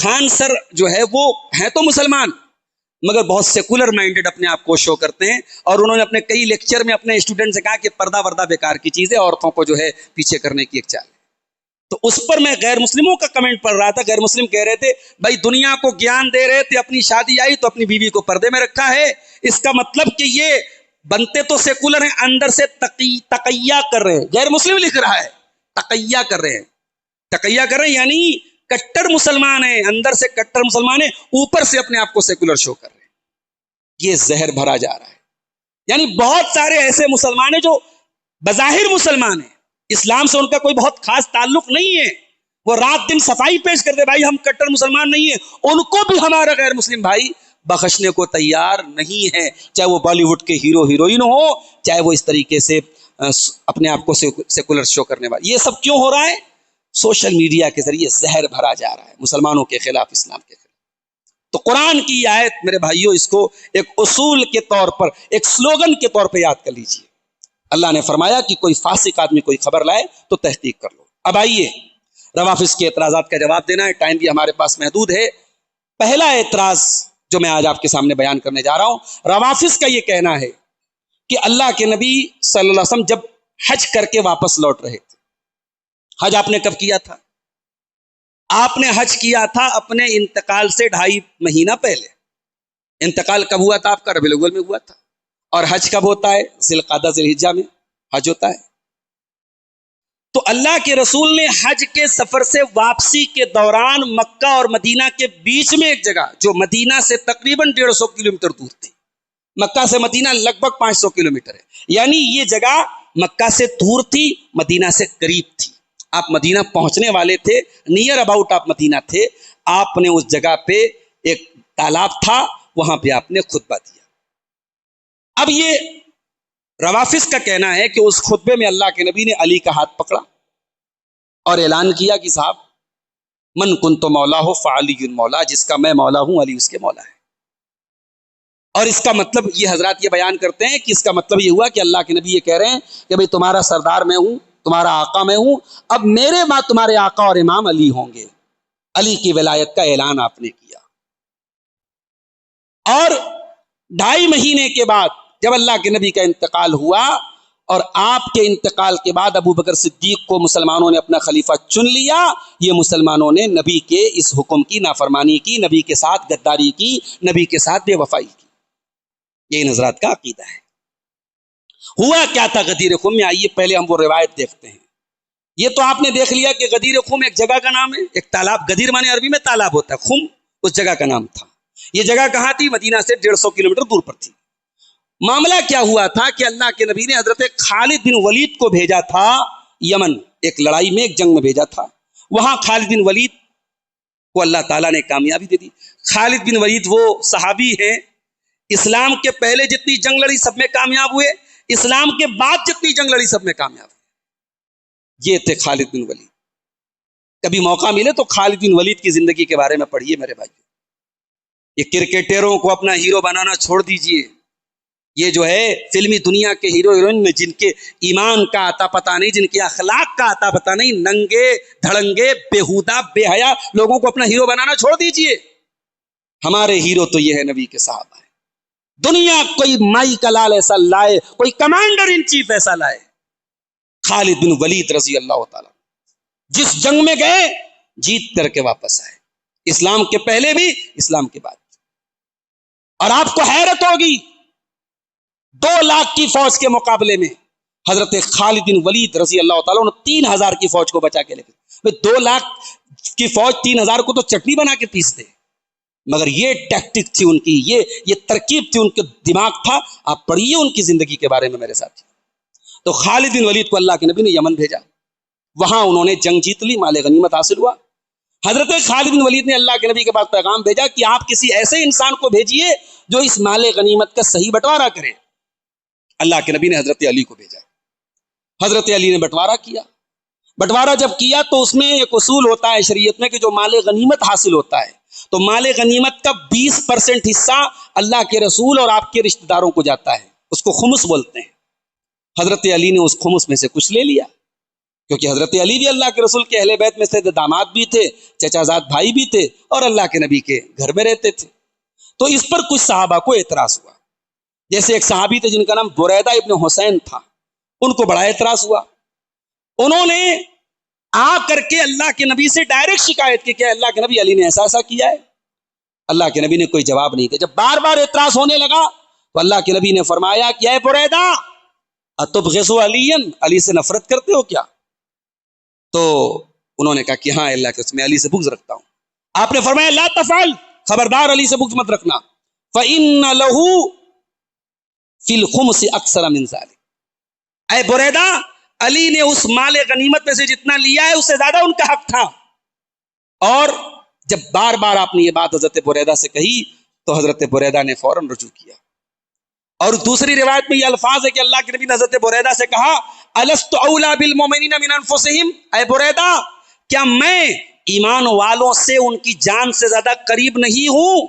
خان سر جو ہے وہ ہیں تو مسلمان مگر بہت سیکولر مائنڈڈ اپنے آپ کو شو کرتے ہیں، اور انہوں نے اپنے کئی لیکچر میں اپنے اسٹوڈنٹ سے کہا کہ پردہ وردہ بیکار کی چیز ہے، عورتوں کو جو ہے پیچھے کرنے کی ایک چال ہے۔ تو اس پر میں غیر مسلموں کا کمنٹ پڑھ رہا تھا، غیر مسلم کہہ رہے تھے بھائی دنیا کو گیان دے رہے تھے، اپنی شادی آئی تو اپنی بیوی کو پردے میں رکھا ہے، اس کا مطلب کہ یہ بنتے تو سیکولر ہیں، اندر سے تقیہ کر رہے ہیں۔ غیر مسلم لکھ رہا ہے تقیہ کر رہے ہیں، تقیہ کر رہے ہیں یعنی کٹر مسلمان ہیں، اندر سے کٹر مسلمان ہیں، اوپر سے اپنے آپ کو سیکولر شو کر رہے ہیں۔ یہ زہر بھرا جا رہا ہے، یعنی بہت سارے ایسے مسلمان ہیں جو بظاہر مسلمان ہیں، اسلام سے ان کا کوئی بہت خاص تعلق نہیں ہے، وہ رات دن صفائی پیش کرتے بھائی ہم کٹر مسلمان نہیں ہیں، ان کو بھی ہمارا غیر مسلم بھائی بخشنے کو تیار نہیں ہے، چاہے وہ بالی ووڈ کے ہیرو ہیروئن ہو، چاہے وہ اس طریقے سے اپنے آپ کو سیکولر شو کرنے والے۔ یہ سب کیوں ہو رہا ہے؟ سوشل میڈیا کے ذریعے زہر بھرا جا رہا ہے مسلمانوں کے خلاف، اسلام کے خلاف۔ تو قرآن کی یہ آیت میرے بھائیوں، اس کو ایک اصول کے طور پر، ایک سلوگن کے طور پہ یاد کر لیجئے۔ اللہ نے فرمایا کہ کوئی فاسق آدمی کوئی خبر لائے تو تحقیق کر لو۔ اب آئیے روافظ کے اعتراضات کا جواب دینا ہے، ٹائم بھی ہمارے پاس محدود ہے۔ پہلا اعتراض جو میں آج آپ کے سامنے بیان کرنے جا رہا ہوں، روافظ کا یہ کہنا ہے کہ اللہ کے نبی صلی اللہ علیہ وسلم جب حج کر کے واپس لوٹ رہے تھے، حج آپ نے کب کیا تھا؟ آپ نے حج کیا تھا اپنے انتقال سے 2.5 مہینہ پہلے۔ انتقال کب ہوا تھا آپ کا؟ ربیع الاول میں ہوا تھا، اور حج کب ہوتا ہے؟ ذی القعدہ ذی الحجہ میں حج ہوتا ہے۔ تو اللہ کے رسول نے حج کے سفر سے واپسی کے دوران مکہ اور مدینہ کے بیچ میں ایک جگہ جو مدینہ سے تقریباً 150 کلومیٹر دور تھی، مکہ سے مدینہ لگ بھگ 500 کلومیٹر ہے، یعنی یہ جگہ مکہ سے دور تھی، مدینہ سے قریب تھی۔ آپ مدینہ پہنچنے والے تھے، نیئر اباؤٹ آپ مدینہ تھے، آپ نے اس جگہ پہ ایک تالاب تھا، وہاں پہ آپ نے خطبہ دیا۔ اب یہ روافظ کا کہنا ہے کہ اس خطبے میں اللہ کے نبی نے علی کا ہاتھ پکڑا اور اعلان کیا کہ صاحب من کنت مولا ہو فعلی مولا، جس کا میں مولا ہوں علی اس کے مولا ہے۔ اور اس کا مطلب یہ حضرات یہ بیان کرتے ہیں کہ اس کا مطلب یہ ہوا کہ اللہ کے نبی یہ کہہ رہے ہیں کہ بھئی تمہارا سردار میں ہوں، تمہارا آقا میں ہوں، اب میرے بعد تمہارے آقا اور امام علی ہوں گے۔ علی کی ولایت کا اعلان آپ نے کیا۔ اور 2.5 مہینے کے بعد جب اللہ کے نبی کا انتقال ہوا اور آپ کے انتقال کے بعد ابو بکر صدیق کو مسلمانوں نے اپنا خلیفہ چن لیا، یہ مسلمانوں نے نبی کے اس حکم کی نافرمانی کی، نبی کے ساتھ غداری کی، نبی کے ساتھ بے وفائی کی۔ یہ حضرات کا عقیدہ ہے۔ ہوا کیا تھا غدیر خم میں؟ آئیے پہلے ہم وہ روایت دیکھتے ہیں۔ یہ تو آپ نے دیکھ لیا کہ غدیر خم ایک جگہ کا نام ہے، ایک تالاب، غدیر مانے عربی میں تالاب ہوتا ہے، خم اس جگہ کا نام تھا۔ یہ جگہ کہاں تھی؟ مدینہ سے 150 کلومیٹر دور پر تھی۔ معاملہ کیا ہوا تھا کہ اللہ کے نبی نے حضرت خالد بن ولید کو بھیجا تھا یمن، ایک لڑائی میں، ایک جنگ میں بھیجا تھا۔ وہاں خالد بن ولید کو اللہ تعالیٰ نے کامیابی دے دی۔ خالد بن ولید وہ صحابی ہیں، اسلام کے پہلے جتنی جنگ لڑی سب میں کامیاب ہوئے، اسلام کے بعد جتنی جنگ لڑی سب میں کامیاب ہوئے۔ یہ تھے خالد بن ولید۔ کبھی موقع ملے تو خالد بن ولید کی زندگی کے بارے میں پڑھیے میرے بھائی۔ یہ کرکٹروں کو اپنا ہیرو بنانا چھوڑ دیجئے۔ یہ جو ہے فلمی دنیا کے ہیرو ہیروئن میں جن کے ایمان کا آتا پتہ نہیں، جن کے اخلاق کا آتا پتہ نہیں، ننگے دھڑنگے بےہودہ بے حیا لوگوں کو اپنا ہیرو بنانا چھوڑ دیجئے۔ ہمارے ہیرو تو یہ ہے نبی کے صحابہ ہیں۔ دنیا کوئی مائی کا لال ایسا لائے، کوئی کمانڈر ان چیف ایسا لائے، خالد بن ولید رضی اللہ تعالیٰ جس جنگ میں گئے جیت کر کے واپس آئے، اسلام کے پہلے بھی اسلام کے بعد۔ اور آپ کو حیرت ہوگی 2 لاکھ کی فوج کے مقابلے میں حضرت خالد بن ولید رضی اللہ تعالیٰ نے 3000 کی فوج کو بچا کے لے گئے۔ 2 لاکھ کی فوج 3000 کو تو چٹنی بنا کے پیس دے، مگر یہ ٹیکٹک تھی ان کی، یہ ترکیب تھی، ان کے دماغ تھا۔ آپ پڑھیے ان کی زندگی کے بارے میں میرے ساتھ۔ تو خالد بن ولید کو اللہ کے نبی نے یمن بھیجا، وہاں انہوں نے جنگ جیت لی، مال غنیمت حاصل ہوا۔ حضرت خالد بن ولید نے اللہ کے نبی کے پاس پیغام بھیجا کہ آپ کسی ایسے انسان کو بھیجیے جو اس مال غنیمت کا صحیح بٹوارا کرے۔ اللہ کے نبی نے حضرت علی کو بھیجا۔ حضرت علی نے بٹوارا کیا۔ بٹوارا جب کیا تو اس میں ایک اصول ہوتا ہے شریعت میں کہ جو مال غنیمت حاصل ہوتا ہے تو مال غنیمت کا 20% حصہ اللہ کے رسول اور آپ کے رشتہ داروں کو جاتا ہے، اس کو خمس بولتے ہیں۔ حضرت علی نے اس خمس میں سے کچھ لے لیا کیونکہ حضرت علی بھی اللہ کے رسول کے اہل بیت میں سے داماد بھی تھے، چچا زاد بھائی بھی تھے، اور اللہ کے نبی کے گھر میں رہتے تھے۔ تو اس پر کچھ صحابہ کو اعتراض ہوا، جیسے ایک صحابی تھے جن کا نام بریدہ ابن حسین تھا، ان کو بڑا اعتراض ہوا۔ انہوں نے آ کر کے اللہ کے نبی سے ڈائریکٹ شکایت کی کہ اللہ کے نبی علی نے ایسا ایسا کیا ہے۔ اللہ کے نبی نے کوئی جواب نہیں دیا۔ جب بار بار اعتراض ہونے لگا تو اللہ کے نبی نے فرمایا کہ اے بریدہ اتبغض علیًا، علی سے نفرت کرتے ہو کیا؟ تو انہوں نے کہا کہ ہاں اللہ کے رسول، میں علی سے بغض رکھتا ہوں۔ آپ نے فرمایا لا تفعل، خبردار علی سے بغض مت رکھنا، فإن له فی الخمس اکثر من ذلک، اے بریدہ علی نے اس مال غنیمت میں سے جتنا لیا ہے اس سے زیادہ ان کا حق تھا۔ اور جب بار بار آپ نے یہ بات حضرت بریدہ سے کہی تو حضرت بریدہ نے فوراً رجوع کیا۔ اور دوسری روایت میں یہ الفاظ ہے کہ اللہ کے نبی نے حضرت بریدہ سے کہا الست اولی بالمؤمنین من انفسہم، اے بریدہ کیا میں ایمان والوں سے ان کی جان سے زیادہ قریب نہیں ہوں؟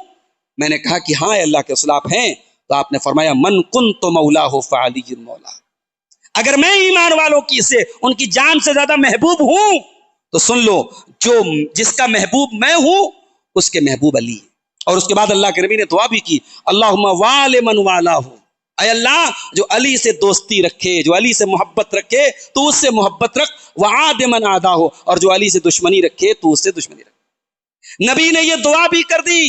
میں نے کہا کہ ہاں اے اللہ کے رسول آپ ہیں۔ تو آپ نے فرمایا من کنت مولاہ فعلی مولا، اگر میں ایمان والوں کی سے ان کی جان سے زیادہ محبوب ہوں تو سن لو جو جس کا محبوب میں ہوں اس کے محبوب علی ہے۔ اور اس کے بعد اللہ کے نبی نے دعا بھی کی اللہم وال من والہ، اے اللہ جو علی سے دوستی رکھے، جو علی سے محبت رکھے تو اس سے محبت رکھ، وعاد من عادہ، اور جو علی سے دشمنی رکھے تو اس سے دشمنی رکھ۔ نبی نے یہ دعا بھی کر دی،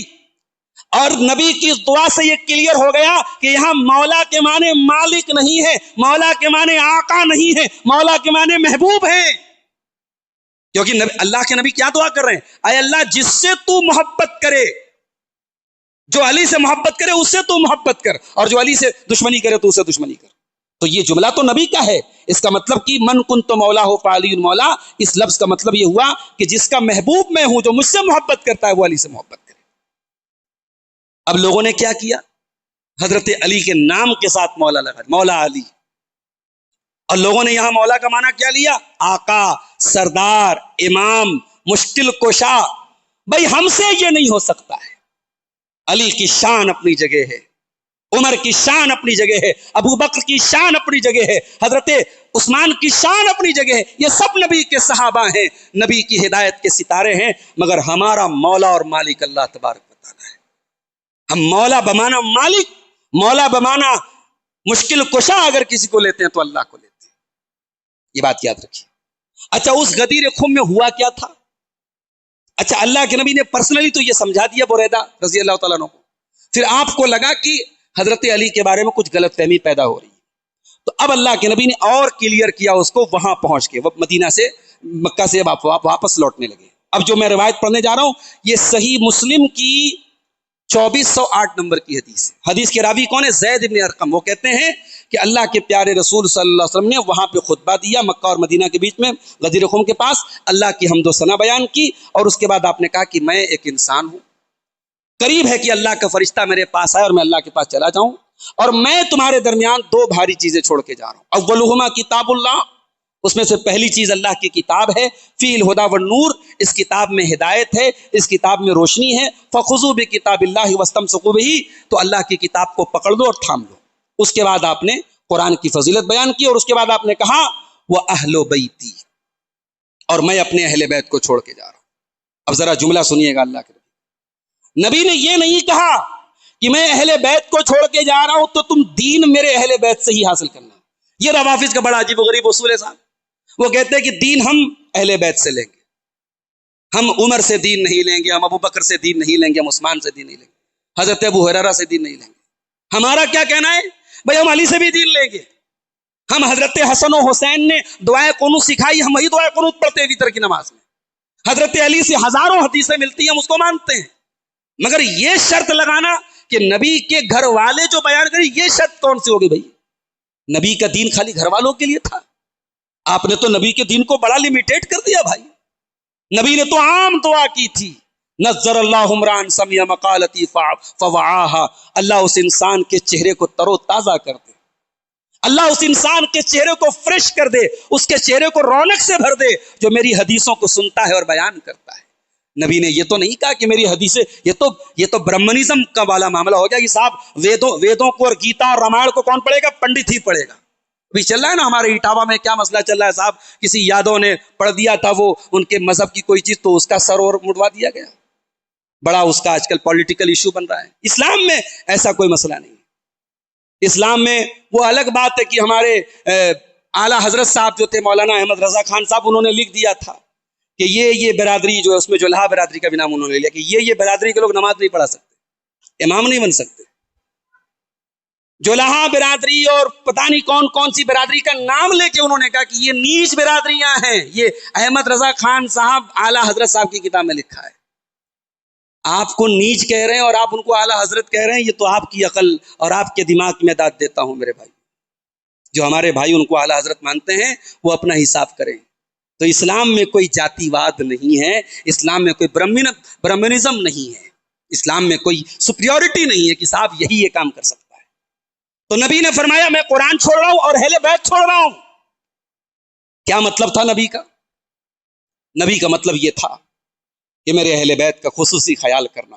اور نبی کی اس دعا سے یہ کلیئر ہو گیا کہ یہاں مولا کے معنی مالک نہیں ہے، مولا کے معنی آقا نہیں ہے، مولا کے معنی محبوب ہے۔ کیونکہ اللہ کے نبی کیا دعا کر رہے ہیں؟ اے اللہ جس سے تو محبت کرے، جو علی سے محبت کرے اس سے تو محبت کر، اور جو علی سے دشمنی کرے تو اس سے دشمنی کر۔ تو یہ جملہ تو نبی کا ہے، اس کا مطلب کہ من کنت مولا ہو فعلی مولا، اس لفظ کا مطلب یہ ہوا کہ جس کا محبوب میں ہوں، جو مجھ سے محبت کرتا ہے وہ علی سے محبت کرے۔ اب لوگوں نے کیا کیا؟ حضرت علی کے نام کے ساتھ مولا لگا، مولا علی، اور لوگوں نے یہاں مولا کا معنی کیا لیا؟ آقا، سردار، امام، مشکل کشا۔ بھائی ہم سے یہ نہیں ہو سکتا ہے۔ علی کی شان اپنی جگہ ہے، عمر کی شان اپنی جگہ ہے، ابو بکر کی شان اپنی جگہ ہے، حضرت عثمان کی شان اپنی جگہ ہے، یہ سب نبی کے صحابہ ہیں، نبی کی ہدایت کے ستارے ہیں، مگر ہمارا مولا اور مالک اللہ تبارک و تعالی ہے۔ ہم مولا بمانا مالک، مولا بمانا مشکل کشا اگر کسی کو لیتے ہیں تو اللہ کو لیتے ہیں، یہ بات یاد رکھیے۔ اچھا اس غدیر خم میں ہوا کیا تھا؟ اچھا اللہ کے نبی نے پرسنلی تو یہ سمجھا دیا بریدہ رضی اللہ تعالیٰ عنہ کو، پھر آپ کو لگا کہ حضرت علی کے بارے میں کچھ غلط فہمی پیدا ہو رہی ہے، تو اب اللہ کے نبی نے اور کلیئر کیا اس کو، وہاں پہنچ کے وہ مدینہ سے مکہ سے واپس لوٹنے لگے۔ اب جو میں روایت پڑھنے جا رہا ہوں یہ صحیح مسلم کی 2408 نمبر کی حدیث ہے۔ حدیث کے راوی کون ہے؟ زید ابن ارقم۔ وہ کہتے ہیں کہ اللہ کے پیارے رسول صلی اللہ علیہ وسلم نے وہاں پہ خطبہ دیا، مکہ اور مدینہ کے بیچ میں غدیر خم کے پاس، اللہ کی حمد و ثنا بیان کی، اور اس کے بعد آپ نے کہا کہ میں ایک انسان ہوں، قریب ہے کہ اللہ کا فرشتہ میرے پاس آئے اور میں اللہ کے پاس چلا جاؤں، اور میں تمہارے درمیان دو بھاری چیزیں چھوڑ کے جا رہا ہوں۔ اولہما کتاب اللہ، اس میں سے پہلی چیز اللہ کی کتاب ہے، فی الہدی والنور، اس کتاب میں ہدایت ہے، اس کتاب میں روشنی ہے، فخذوا بکتاب اللہ واستمسکوا بہ، تو اللہ کی کتاب کو پکڑ لو اور تھام لو۔ اس کے بعد آپ نے قرآن کی فضیلت بیان کی، اور اس کے بعد آپ نے کہا وہ اہل بیتی، اور میں اپنے اہل بیت کو چھوڑ کے جا رہا ہوں۔ اب ذرا جملہ سنیے گا، اللہ کے نبی نے یہ نہیں کہا کہ میں اہل بیت کو چھوڑ کے جا رہا ہوں تو تم دین میرے اہل بیت سے ہی حاصل کرنا۔ یہ روافض کا بڑا عجیب و غریب اصول ہے صاحب، وہ کہتے ہیں کہ دین ہم اہل بیت سے لیں گے، ہم عمر سے دین نہیں لیں گے، ہم ابو بکر سے دین نہیں لیں گے، ہم عثمان سے دین نہیں لیں گے، حضرت ابو ہریرہ سے دین نہیں لیں گے۔ ہمارا کیا کہنا ہے؟ بھائی ہم علی سے بھی دین لیں گے، ہم حضرت حسن و حسین نے دعائے قنوت سکھائی، ہم وہی دعائے قنوت پڑھتے ہیں وتر کی نماز میں، حضرت علی سے ہزاروں حدیثیں ملتی ہیں، ہم اس کو مانتے ہیں، مگر یہ شرط لگانا کہ نبی کے گھر والے جو بیان کریں، یہ شرط کون سی ہوگی؟ بھائی نبی کا دین خالی گھر والوں کے لیے تھا؟ آپ نے تو نبی کے دین کو بڑا لمیٹیڈ کر دیا بھائی۔ نبی نے تو عام دعا کی تھی، نظر اللہ عمران سمع مقالتی فوعاها، اللہ اس انسان کے چہرے کو تر و تازہ کر دے، اللہ اس انسان کے چہرے کو فریش کر دے، اس کے چہرے کو رونق سے بھر دے جو میری حدیثوں کو سنتا ہے اور بیان کرتا ہے۔ نبی نے یہ تو نہیں کہا کہ میری حدیثیں، یہ تو برہمنزم کا والا معاملہ ہو گیا کہ صاحب ویدوں کو اور گیتا اور رامائن کو کون پڑھے گا؟ پنڈت ہی پڑھے گا۔ بھی چل رہا ہے نا ہمارے اٹاوا میں کیا مسئلہ چل رہا ہے صاحب, کسی یادوں نے پڑھ دیا تھا وہ ان کے مذہب کی کوئی چیز, تو اس کا سر اور مڑوا دیا گیا, بڑا اس کا آج کل پولیٹیکل ایشو بن رہا ہے. اسلام میں ایسا کوئی مسئلہ نہیں. اسلام میں وہ الگ بات ہے کہ ہمارے اعلیٰ حضرت صاحب جو تھے مولانا احمد رضا خان صاحب, انہوں نے لکھ دیا تھا کہ یہ برادری جو ہے, اس میں جو لہا برادری کا بھی نام انہوں نے لیا کہ یہ برادری کے لوگ نماز نہیں پڑھا سکتے, امام نہیں بن سکتے. جو لہا برادری اور پتہ نہیں کون کون سی برادری کا نام لے کے انہوں نے کہا کہ یہ نیچ برادریاں ہیں. یہ احمد رضا خان صاحب اعلیٰ حضرت صاحب کی کتاب میں لکھا ہے. آپ کو نیچ کہہ رہے ہیں اور آپ ان کو اعلیٰ حضرت کہہ رہے ہیں, یہ تو آپ کی عقل اور آپ کے دماغ میں داد دیتا ہوں میرے بھائی. جو ہمارے بھائی ان کو اعلیٰ حضرت مانتے ہیں وہ اپنا حساب کریں. تو اسلام میں کوئی جاتی واد نہیں ہے, اسلام میں کوئی برہمنزم نہیں ہے, اسلام میں کوئی سپریورٹی نہیں ہے کہ صاحب یہی یہ کام کر سکتا ہے. تو نبی نے فرمایا میں قرآن چھوڑ رہا ہوں اور اہل بیت چھوڑ رہا ہوں. کیا مطلب تھا نبی کا؟ نبی کا مطلب یہ تھا کہ میرے اہل بیت کا خصوصی خیال کرنا.